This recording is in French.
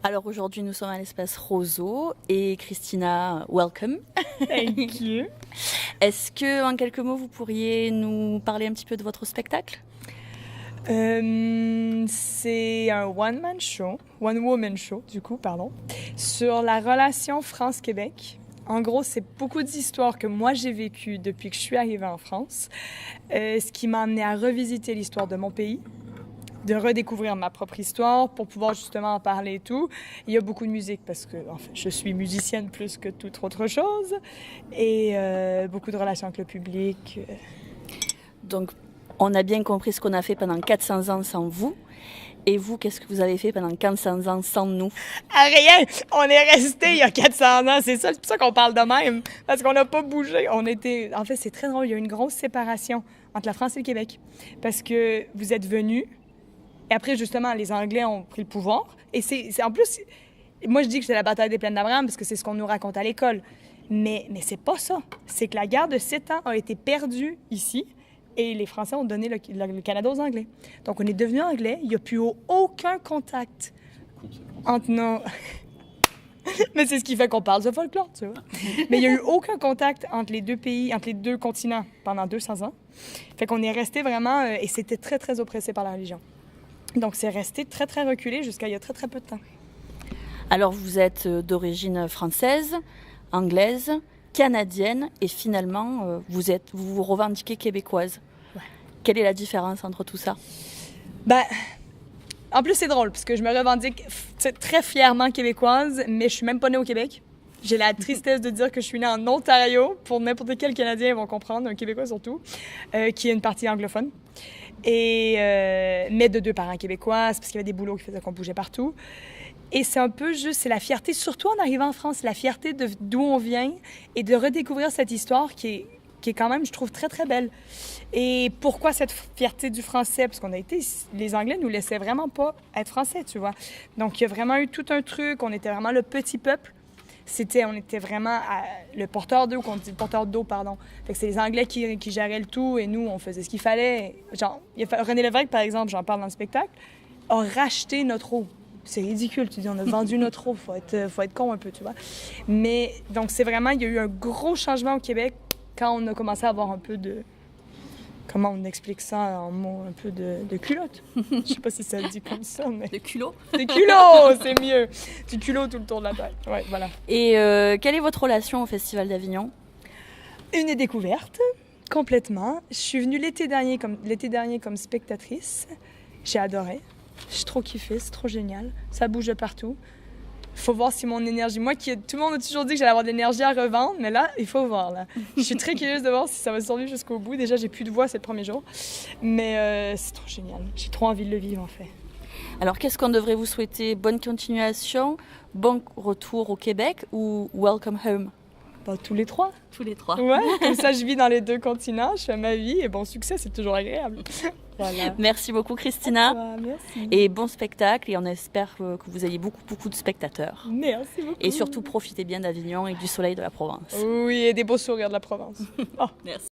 Alors aujourd'hui, nous sommes à l'espace Roseau et Christina, welcome. Thank you. Est-ce que, en quelques mots, vous pourriez nous parler un petit peu de votre spectacle? C'est un one-woman show, du coup, pardon, sur la relation France-Québec. En gros, c'est beaucoup d'histoires que moi j'ai vécues depuis que je suis arrivée en France, ce qui m'a amené à revisiter l'histoire de mon pays, de redécouvrir ma propre histoire pour pouvoir justement en parler et tout. Il y a beaucoup de musique parce que en fait, je suis musicienne plus que toute autre chose et beaucoup de relations avec le public. Donc, on a bien compris ce qu'on a fait pendant 400 ans sans vous. Et vous, qu'est-ce que vous avez fait pendant 400 ans sans nous? Ah, rien! On est resté il y a 400 ans, c'est pour ça qu'on parle de même, parce qu'on n'a pas bougé. En fait, c'est très drôle, il y a une grosse séparation entre la France et le Québec, parce que vous êtes venus, et après, justement, les Anglais ont pris le pouvoir, et en plus, moi je dis que c'est la bataille des plaines d'Abraham, parce que c'est ce qu'on nous raconte à l'école, mais c'est pas ça. C'est que la guerre de 7 ans a été perdue ici, et les Français ont donné le Canada aux Anglais. Donc, on est devenus Anglais. Il n'y a plus aucun contact entre nos... Mais c'est ce qui fait qu'on parle de folklore, tu vois. Mais il n'y a eu aucun contact entre les deux pays, entre les deux continents pendant 200 ans. Fait qu'on est resté vraiment... et c'était très, très oppressé par la religion. Donc, c'est resté très, très reculé jusqu'à il y a très, très peu de temps. Alors, vous êtes d'origine française, anglaise, canadienne, et finalement, vous vous revendiquez québécoise. Ouais. Quelle est la différence entre tout ça? Ben, en plus, c'est drôle, parce que je me revendique très fièrement québécoise, mais je suis même pas née au Québec. J'ai la tristesse de dire que je suis née en Ontario, pour n'importe quel Canadien, ils vont comprendre, un Québécois surtout, qui est une partie anglophone. Mais de 2 parents québécois, c'est parce qu'il y avait des boulots qui faisaient qu'on bougeait partout. Et c'est un peu juste, c'est la fierté, surtout en arrivant en France, la fierté d'où on vient et de redécouvrir cette histoire qui est quand même, je trouve, très, très belle. Et pourquoi cette fierté du français? Parce les Anglais nous laissaient vraiment pas être français, tu vois. Donc, il y a vraiment eu tout un truc, on était vraiment le petit peuple. On était vraiment le porteur d'eau, pardon. Fait que c'est les Anglais qui géraient le tout et nous, on faisait ce qu'il fallait. Genre, René Lévesque, par exemple, j'en parle dans le spectacle, a racheté notre eau. C'est ridicule, tu dis, on a vendu notre eau, faut être con un peu, tu vois. Mais, donc, c'est vraiment, il y a eu un gros changement au Québec quand on a commencé à avoir un peu de... Comment on explique ça en mots? Un peu de culotte. Je sais pas si ça se dit comme ça, mais... De culot? De culot, c'est mieux. Du culot tout le tour de la tête. Ouais, voilà. Et quelle est votre relation au Festival d'Avignon? Une découverte, complètement. Je suis venue l'été dernier comme spectatrice. J'ai adoré. J'ai trop kiffé, c'est trop génial. Ça bouge de partout. Faut voir si mon énergie... Tout le monde a toujours dit que j'allais avoir de l'énergie à revendre, mais là, il faut voir. Là. Je suis très curieuse de voir si ça va survivre jusqu'au bout. Déjà, j'ai plus de voix, c'est le premier jour. Mais c'est trop génial. J'ai trop envie de le vivre, en fait. Alors, qu'est-ce qu'on devrait vous souhaiter? Bonne continuation, bon retour au Québec ou welcome home? Tous les 3. Tous les 3. Ouais, comme ça, je vis dans les 2 continents, je fais ma vie et bon succès, c'est toujours agréable. Voilà. Merci beaucoup, Christina. Toi, merci. Et bon spectacle, et on espère que vous ayez beaucoup de spectateurs. Merci beaucoup. Et surtout, profitez bien d'Avignon et du soleil de la Provence. Oui, et des beaux sourires de la Provence. Oh. Merci.